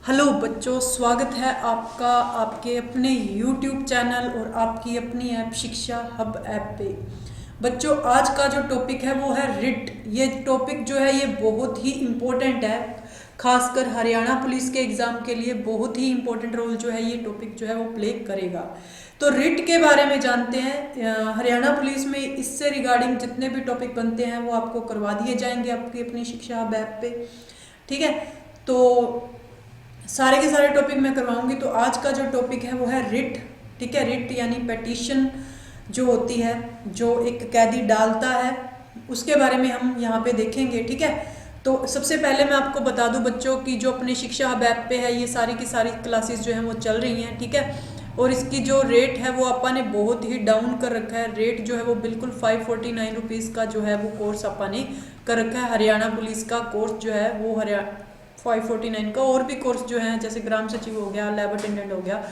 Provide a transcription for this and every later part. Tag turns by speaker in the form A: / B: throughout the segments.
A: Hello बच्चों, स्वागत है आपका आपके अपने YouTube चैनल और आपकी अपनी ऐप शिक्षा हब ऐप पे। बच्चों, आज का जो टॉपिक है वो है रिट। ये टॉपिक जो है ये बहुत ही इम्पोर्टेंट है, खासकर हरियाणा पुलिस के एग्ज़ाम के लिए बहुत ही इम्पोर्टेंट रोल जो है ये टॉपिक जो है वो प्ले करेगा। तो रिट के बारे में जानते हैं। हरियाणा पुलिस में इससे रिगार्डिंग जितने भी टॉपिक बनते हैं वो आपको करवा दिए जाएंगे आपकी अपनी शिक्षा हब ऐप पे। ठीक है, तो सारे के सारे टॉपिक मैं करवाऊंगी। तो आज का जो टॉपिक है वो है रिट। ठीक है, रिट यानी पेटिशन जो होती है, जो एक कैदी डालता है, उसके बारे में हम यहाँ पे देखेंगे। ठीक है, तो सबसे पहले मैं आपको बता दूं बच्चों की जो अपनी शिक्षा हब ऐप पे है ये सारी की सारी क्लासेस जो हैं वो चल रही हैं। ठीक है, और इसकी जो रेट है वो अपन ने बहुत ही डाउन कर रखा है। रेट जो है वो बिल्कुल 549 रुपीज़ का जो है वो कोर्स अपन ने कर रखा है। हरियाणा पुलिस का कोर्स जो है वो 549 का, और भी कोर्स जो है जैसे ग्राम सचिव हो गया, लैब अटेंडेंट हो गया,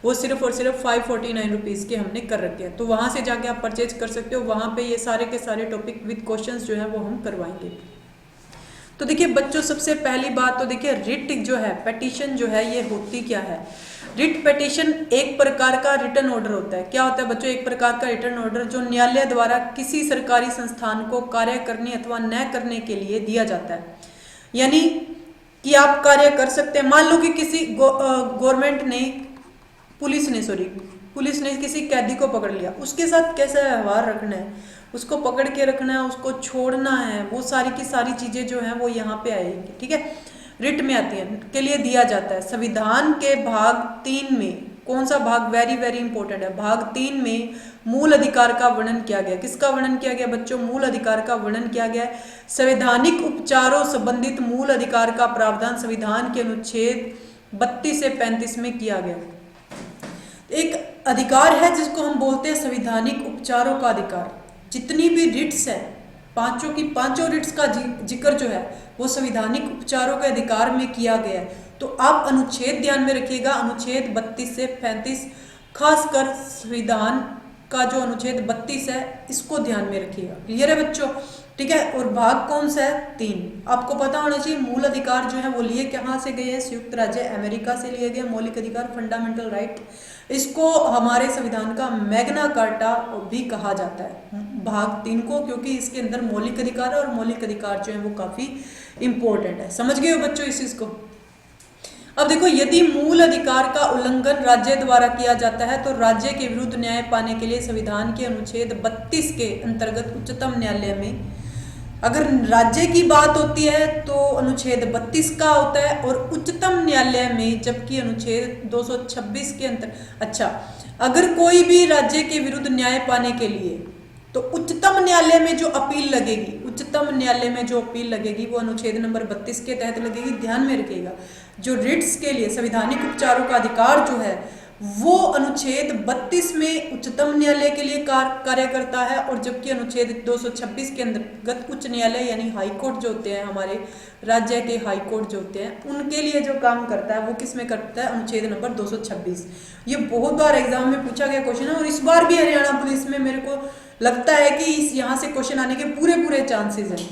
A: वो सिर्फ और सिर्फ 549 रुपीज़ के हमने कर रखे हैं। तो वहाँ से जाके आप परचेज कर सकते हो। वहाँ पे ये सारे के सारे टॉपिक विद क्वेश्चंस जो है वो हम करवाएंगे। तो देखिए बच्चों, सबसे पहली बात तो देखिए रिट जो है, पेटिशन जो है ये होती क्या है। रिट पेटिशन एक प्रकार का रिटर्न ऑर्डर होता है। क्या होता है बच्चों? एक प्रकार का रिटर्न ऑर्डर जो न्यायालय द्वारा किसी सरकारी संस्थान को कार्य करने अथवा न करने के लिए दिया जाता है। यानी कि आप कार्य कर सकते हैं। मान लो कि किसी गवर्नमेंट ने पुलिस ने किसी कैदी को पकड़ लिया, उसके साथ कैसा व्यवहार रखना है, उसको पकड़ के रखना है, उसको छोड़ना है, वो सारी की सारी चीज़ें जो हैं वो यहाँ पे आएंगी। ठीक है, रिट में आती है, के लिए दिया जाता है। संविधान के भाग 3 में, कौन सा भाग वेरी वेरी इंपॉर्टेंट है, भाग 3 में मूल अधिकार का वर्णन किया गया। किसका वर्णन किया गया बच्चों? मूल अधिकार का वर्णन किया गया है। संवैधानिक उपचारों संबंधित मूल अधिकार का प्रावधान संविधान के अनुच्छेद 32 से 35 में किया गया। एक अधिकार है जिसको हम बोलते हैं संवैधानिक उपचारों का अधिकार। जितनी भी रिट्स है, पांचों की पांचों रिट्स का जिक्र जो है वो संवैधानिक उपचारों के अधिकार में किया गया है। तो आप अनुच्छेद ध्यान में रखिएगा, अनुच्छेद 32 से 35, खासकर संविधान का जो अनुच्छेद 32 है इसको ध्यान में रखिएगा। क्लियर है बच्चों? ठीक है, और भाग कौन सा है? 3। आपको पता होना चाहिए मूल अधिकार जो है वो लिए कहाँ से गए हैं? संयुक्त राज्य अमेरिका से लिए गए मौलिक अधिकार, फंडामेंटल राइट। इसको हमारे संविधान का मैग्ना कार्टा भी कहा जाता है भाग 3 को, क्योंकि इसके अंदर मौलिक अधिकार है और मौलिक अधिकार जो है वो काफी इंपॉर्टेंट है। समझ गए हो बच्चों इस चीज को? अब देखो, यदि मूल अधिकार का उल्लंघन राज्य द्वारा किया जाता है तो राज्य के विरुद्ध न्याय पाने के लिए संविधान के अनुच्छेद 32 के अंतर्गत उच्चतम न्यायालय में, अगर राज्य की बात होती है तो अनुच्छेद 32 का होता है, और उच्चतम न्यायालय में जबकि अनुच्छेद 226 के अगर कोई भी राज्य के विरुद्ध न्याय पाने के लिए, तो उच्चतम न्यायालय में जो अपील लगेगी, उच्चतम न्यायालय में जो अपील लगेगी वो अनुच्छेद नंबर 32 के तहत लगेगी। ध्यान में रखिएगा, जो रिट्स के लिए संवैधानिक उपचारों का अधिकार जो है वो अनुच्छेद 32 में उच्चतम न्यायालय के लिए कार्य करता है, और जबकि अनुच्छेद 226 के अंतर्गत उच्च न्यायालय यानी हाई कोर्ट जो होते हैं, हमारे राज्य के हाई कोर्ट जो होते हैं, उनके लिए जो काम करता है वो किस में करता है? अनुच्छेद नंबर 226। ये बहुत बार एग्जाम में पूछा गया क्वेश्चन है, और इस बार भी हरियाणा पुलिस में मेरे को लगता है कि यहाँ से क्वेश्चन आने के पूरे चांसेस हैं।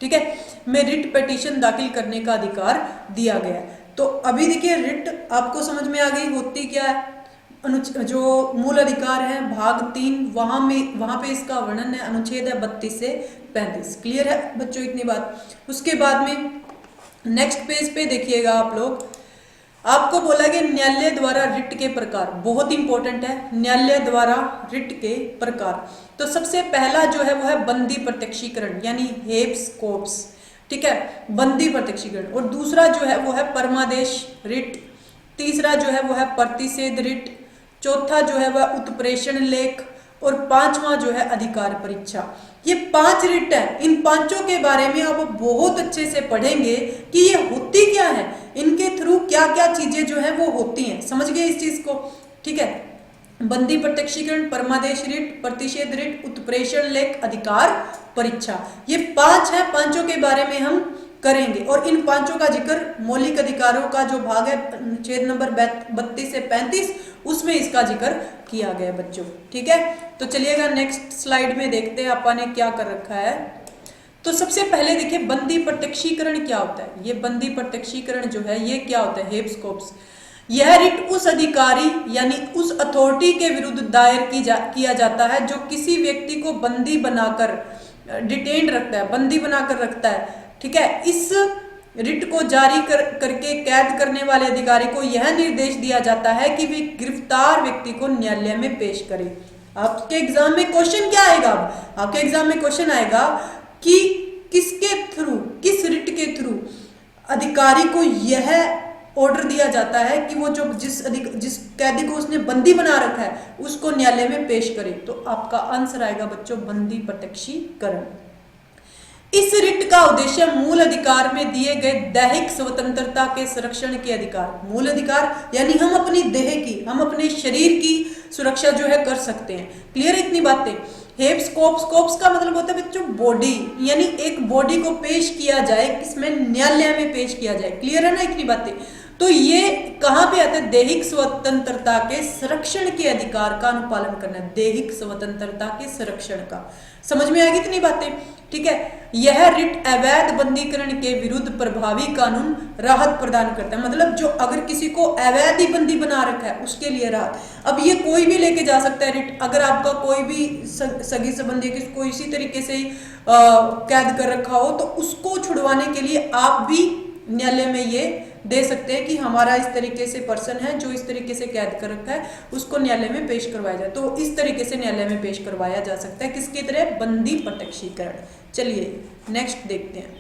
A: ठीक है, में रिट पिटीशन दाखिल करने का अधिकार दिया गया है। तो अभी देखिए रिट आपको समझ में आ गई होती क्या है। जो मूल अधिकार है भाग 3, वहां पे इसका वर्णन है, अनुच्छेद है 32 से 35। क्लियर है बच्चों इतनी बात? उसके बाद में नेक्स्ट पेज पे देखिएगा आप लोग, आपको बोला गया न्यायालय द्वारा रिट के प्रकार, बहुत इंपॉर्टेंट है, न्यायालय द्वारा रिट के प्रकार। तो सबसे पहला जो है वो है बंदी प्रत्यक्षीकरण यानी हेब्स कोर्प्स। ठीक है, बंदी प्रत्यक्षीकरण। और दूसरा जो है वो है परमादेश रिट। तीसरा जो है वो है प्रतिषेध रिट। चौथा जो है वह उत्प्रेषण लेख। और पांचवा जो है अधिकार परीक्षा। ये 5 रिट है। इन पांचों के बारे में आप बहुत अच्छे से पढ़ेंगे कि ये होती क्या है, इनके थ्रू क्या क्या चीजें जो है वो होती हैं। समझ गए इस चीज को? ठीक है, बंदी प्रत्यक्षीकरण, परमादेश रिट, प्रतिषेध रिट, उत्प्रेषण लेख, अधिकार परीक्षा, ये 5 है। पांचों के बारे में हम करेंगे, और इन पांचों का जिक्र मौलिक अधिकारों का जो भाग है अनुच्छेद नंबर 32 से 35 उसमें इसका जिक्र किया गया बच्चों। ठीक है, तो चलिएगा नेक्स्ट स्लाइड में देखते हैं अपन ने क्या कर रखा है। तो सबसे पहले देखिए बंदी प्रत्यक्षीकरण क्या होता है। ये बंदी प्रत्यक्षीकरण जो है ये क्या होता है, हेब्स कोर्पस। यह रिट उस अधिकारी यानी उस अथॉरिटी के विरुद्ध दायर किया जाता है जो किसी व्यक्ति को बंदी बनाकर डिटेन रखता है, बंदी बनाकर रखता है, ठीक है। इस रिट को जारी करके कैद करने वाले अधिकारी को यह निर्देश दिया जाता है कि वे गिरफ्तार व्यक्ति को न्यायालय में पेश करे। आपके एग्जाम में क्वेश्चन क्या आएगा, आपके एग्जाम में क्वेश्चन आएगा कि किसके थ्रू, किस रिट के थ्रू अधिकारी को यह ऑर्डर दिया जाता है कि वो जो जिस कैदी को उसने बंदी बना रखा है उसको न्यायालय में पेश करे। तो आपका आंसर आएगा बच्चों बंदी प्रत्यक्षीकरण। इस रिट का उद्देश्य मूल अधिकार में दिए गए दैहिक स्वतंत्रता के संरक्षण के अधिकार, मूल अधिकार यानी हम अपनी देह की, हम अपने शरीर की सुरक्षा जो है कर सकते हैं। क्लियर है इतनी बातें। हेब्स कोर्पस, कोर्पस का मतलब होता है बच्चों बॉडी, यानी एक बॉडी को पेश किया जाए, किसमें, न्यायालय में पेश किया जाए। क्लियर है ना इतनी बातें। तो ये कहां पे आता है, दैहिक स्वतंत्रता के संरक्षण के अधिकार का अनुपालन करना, दैहिक स्वतंत्रता के संरक्षण का। समझ में आएगी इतनी बातें, ठीक है। यह रिट अवैध बंदीकरण के विरुद्ध प्रभावी कानून राहत प्रदान करता है, मतलब जो अगर किसी को अवैध ही बंदी बना रखा है उसके लिए राहत। अब ये कोई भी लेके जा सकता है रिट, अगर आपका कोई भी सगी संबंधी किसको इसी तरीके से कैद कर रखा हो तो उसको छुड़वाने के लिए आप भी न्यायालय में ये दे सकते हैं कि हमारा इस तरीके से पर्सन है जो इस तरीके से कैद कर रखा है, उसको न्यायालय में पेश करवाया जाए। तो इस तरीके से न्यायालय में पेश करवाया जा सकता है, किसकी तरह, बंदी प्रत्यक्षीकरण। चलिए नेक्स्ट देखते हैं,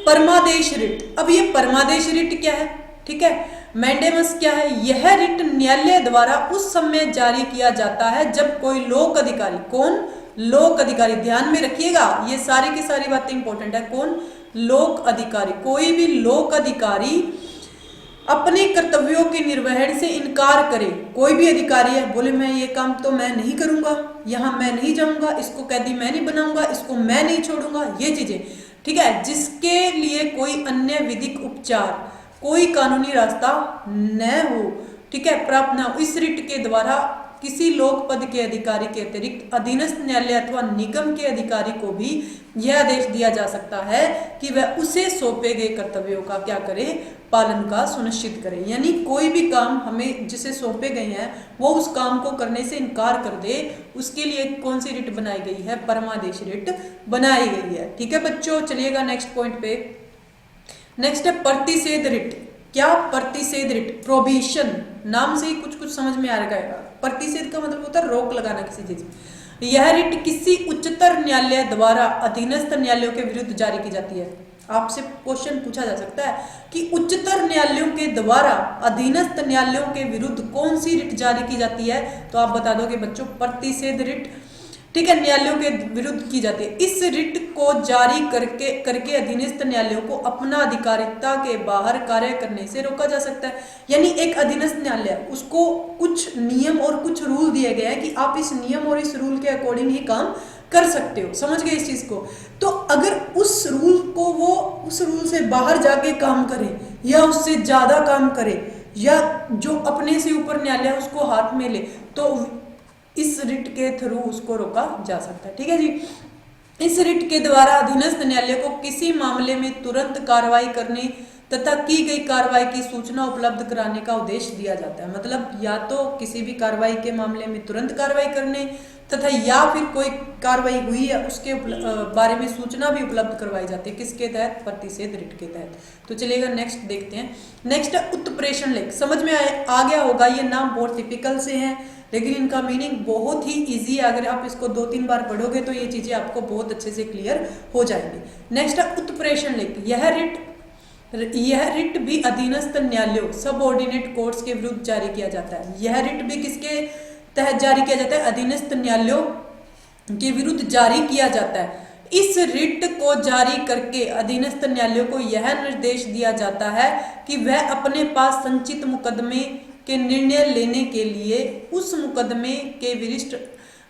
A: परमादेश रिट। अब ये परमादेश रिट क्या है, ठीक है। मैंडेमस क्या है, यह रिट न्यायालय द्वारा उस समय जारी किया जाता है जब कोई लोक अधिकारी, कौन, लोक अधिकारी, ध्यान में रखिएगा ये सारी की सारी बातें इंपॉर्टेंट है। कौन, लोक अधिकारी, कोई भी लोक अधिकारी अपने कर्तव्यों के निर्वहन से इनकार करे। कोई भी अधिकारी है, बोले मैं ये काम तो मैं नहीं करूंगा, यहाँ मैं नहीं जाऊंगा, इसको कैदी मैं नहीं बनाऊंगा, इसको मैं नहीं छोड़ूंगा, ये चीजें, ठीक है। जिसके लिए कोई अन्य विधिक उपचार, कोई कानूनी रास्ता न हो, ठीक है, प्राप्त न हो, इस रिट के द्वारा किसी लोक पद के अधिकारी के अतिरिक्त अधीनस्थ न्यायालय अथवा निगम के अधिकारी को भी यह आदेश दिया जा सकता है कि वह उसे सौंपे गए कर्तव्यों का क्या करे, पालन का सुनिश्चित करे। यानी कोई भी काम हमें जिसे सौंपे गए हैं वो उस काम को करने से इनकार कर दे, उसके लिए कौन सी रिट बनाई गई है, परमादेश रिट बनाई गई है, ठीक है बच्चों। चलिएगा नेक्स्ट पॉइंट पे। नेक्स्ट है प्रतिषेध रिट। क्या, प्रतिषेध रिट, प्रोहिबिशन, नाम से ही कुछ कुछ समझ में आ जाएगा। प्रतिषेध का मतलब होता है रोक लगाना किसी चीज। यह रिट किसी उच्चतर न्यायालय द्वारा अधीनस्थ न्यायालयों के विरुद्ध जारी की जाती है। आपसे क्वेश्चन पूछा जा सकता है कि उच्चतर न्यायालयों के द्वारा अधीनस्थ न्यायालयों के विरुद्ध कौन सी रिट जारी की जाती है, तो आप बता दोगे बच्चों प्रतिषेध रिट, ठीक है, न्यायालयों के विरुद्ध की जाती है। इस रिट को जारी करके अधीनस्थ न्यायालयों को अपना अधिकारिता के बाहर कार्य करने से रोका जा सकता है। यानी एक अधीनस्थ न्यायालय, उसको कुछ नियम और कुछ रूल दिए गए हैं कि आप इस नियम और इस रूल के अकॉर्डिंग ही काम कर सकते हो, समझ गए इस चीज को। तो अगर उस रूल को वो उस रूल से बाहर जाके काम करे या उससे ज्यादा काम करे या जो अपने से ऊपर न्यायालय उसको हाथ में ले, तो इस रिट के थ्रू उसको रोका जा सकता है, ठीक है जी। इस रिट के द्वारा अधीनस्थ न्यायालय को किसी मामले में तुरंत कार्रवाई करने तथा की गई कार्रवाई की सूचना उपलब्ध कराने का उद्देश्य दिया जाता है। मतलब या तो किसी भी कार्रवाई के मामले में तुरंत कार्रवाई करने तथा या फिर कोई कार्रवाई हुई है उसके बारे में सूचना भी उपलब्ध करवाई जाती है, किसके तहत, प्रतिषेध रिट के तहत। तो चलिएगा नेक्स्ट देखते हैं। नेक्स्ट है उत्प्रेषण लेख। समझ में आ गया होगा, ये नाम बहुत टिपिकल से हैं लेकिन इनका मीनिंग बहुत ही इजी है। अगर आप इसको 2-3 बार पढ़ोगे तो ये चीजें आपको बहुत अच्छे से क्लियर हो जाएंगी। नेक्स्ट है उत्प्रेषण लेख। यह रिट भी अधीनस्थ न्यायालयों, सबऑर्डिनेट कोर्ट्स के विरुद्ध जारी किया जाता है। यह रिट भी किसके तहत जारी किया जाता है, अधीनस्थ न्यायालयों के विरुद्ध जारी किया जाता है। इस रिट को जारी करके अधीनस्थ न्यायालयों को यह निर्देश दिया जाता है कि वह अपने पास संचित मुकदमे के निर्णय लेने के लिए उस मुकदमे के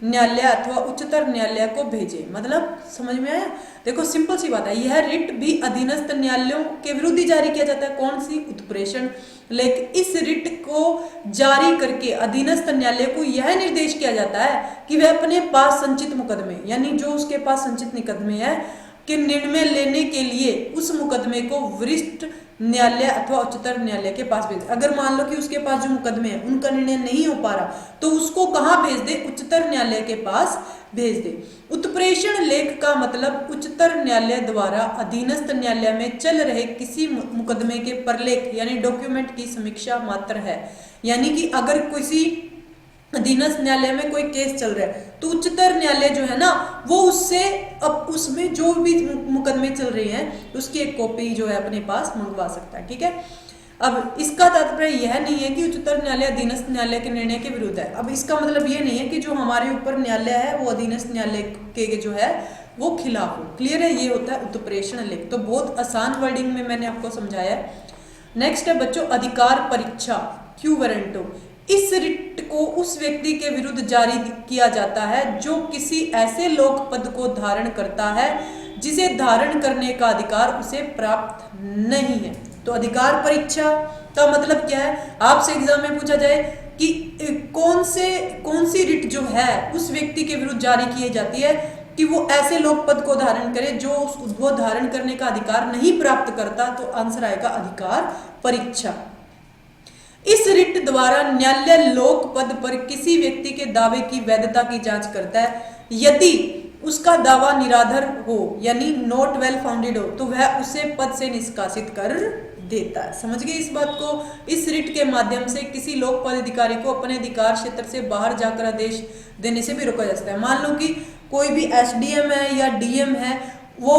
A: न्यायालय अथवा उच्चतर न्यायालय को भेजे। मतलब समझ में आया? देखो सिंपल सी बात है, यह रिट भी अधीनस्थ न्यायालयों के विरुद्ध ही जारी किया जाता है। कौन सी? उत्प्रेषण। लेकिन इस रिट को जारी करके अधीनस्थ न्यायालय को यह निर्देश किया जाता है कि वह अपने पास संचित मुकदमे, यानी जो उसके पास संचित मुकदमे है के निर्णय लेने के लिए उस मुकदमे को वरिष्ठ न्यायालय अथवा उच्चतर न्यायालय के पास भेज दे। अगर मान लो कि उसके पास जो मुकदमे हैं उनका निर्णय नहीं हो पा रहा, तो उसको कहाँ भेज दे? उच्चतर न्यायालय के पास भेज दे। उत्प्रेषण लेख का मतलब उच्चतर न्यायालय द्वारा अधीनस्थ न्यायालय में चल रहे किसी मुकदमे के प्रलेख यानी डॉक्यूमेंट की समीक्षा मात्र है। यानी कि अगर किसी अधीनस्थ न्यायालय में कोई केस चल रहा है तो उच्चतर न्यायालय जो है ना वो उससे अब उसमें जो भी मुकदमे चल रहे हैं उसकी एक कॉपी जो है अपने पास मंगवा सकता है। ठीक है, अब इसका तात्पर्य यह नहीं है कि उच्चतर न्यायालय अधीनस्थ न्यायालय के निर्णय के विरुद्ध है। अब इसका मतलब ये नहीं है कि जो हमारे ऊपर न्यायालय है वो अधीनस्थ न्यायालय के जो है वो खिलाफ हो। क्लियर है? ये होता है उत्प्रेषण लेख। तो बहुत आसान वर्डिंग में मैंने आपको समझाया है। नेक्स्ट है बच्चों अधिकार परीक्षा, क्यू वारंटो। इस रिट को उस व्यक्ति के विरुद्ध जारी किया जाता है जो किसी ऐसे लोक पद को धारण करता है जिसे धारण करने का अधिकार उसे प्राप्त नहीं है। तो अधिकार परीक्षा का मतलब क्या है? आपसे एग्जाम में पूछा जाए कि कौन सी रिट जो है उस व्यक्ति के विरुद्ध जारी की जाती है कि वो ऐसे लोक पद को धारण करे जो वो धारण करने का अधिकार नहीं प्राप्त करता, तो आंसर आएगा अधिकार परीक्षा। इस रिट द्वारा न्यायालय लोक पद पर किसी व्यक्ति के दावे की वैधता की जांच करता है। यदि उसका दावा निराधार हो यानी नॉट वेल फाउंडेड हो तो वह उसे पद से निष्कासित कर देता है। समझ गए इस बात को? इस रिट के माध्यम से किसी लोक पद अधिकारी को अपने अधिकार क्षेत्र से बाहर जाकर आदेश देने से भी रोका जा सकता है। मान लो कि कोई भी एसडीएम है या डीएम है, वो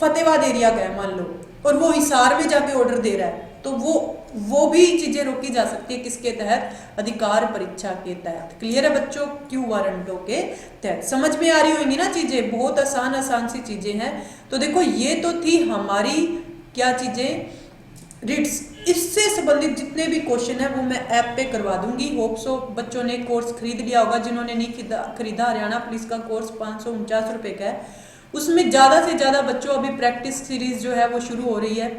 A: फतेहाबाद एरिया का है मान लो, और वो हिसार में जाके ऑर्डर दे रहा है, तो वो भी चीजें रोकी जा सकती है किसके तहत? अधिकार परीक्षा के तहत। क्लियर है बच्चों? क्यू वारंटो के तहत। समझ में आ रही होंगी ना चीजें? बहुत आसान सी चीजें हैं। तो देखो ये तो थी हमारी क्या चीजें, रिट्स। इससे संबंधित जितने भी क्वेश्चन है वो मैं ऐप पे करवा दूंगी। होप सो बच्चों ने कोर्स खरीद लिया होगा। जिन्होंने नहीं खरीदा, हरियाणा पुलिस का कोर्स 549 रुपए का है। उसमें ज्यादा से ज्यादा बच्चों अभी प्रैक्टिस सीरीज जो है वो शुरू हो रही है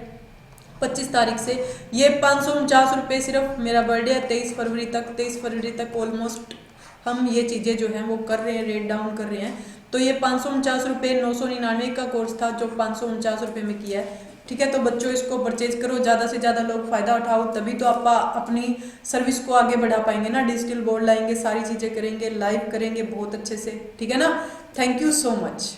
A: 25 तारीख से। ये 549 रुपये सिर्फ, मेरा बर्थडे है 23 फरवरी तक ऑलमोस्ट हम ये चीज़ें जो हैं वो कर रहे हैं, रेट डाउन कर रहे हैं। तो ये 549 रुपये 999 का कोर्स था जो 549 रुपये में किया है। ठीक है, तो बच्चों इसको परचेज करो, ज़्यादा से ज़्यादा लोग फ़ायदा उठाओ, तभी तो आप अपनी सर्विस को आगे बढ़ा पाएंगे ना। डिजिटल बोर्ड लाएंगे, सारी चीज़ें करेंगे, लाइव करेंगे बहुत अच्छे से। ठीक है ना? Thank you so much.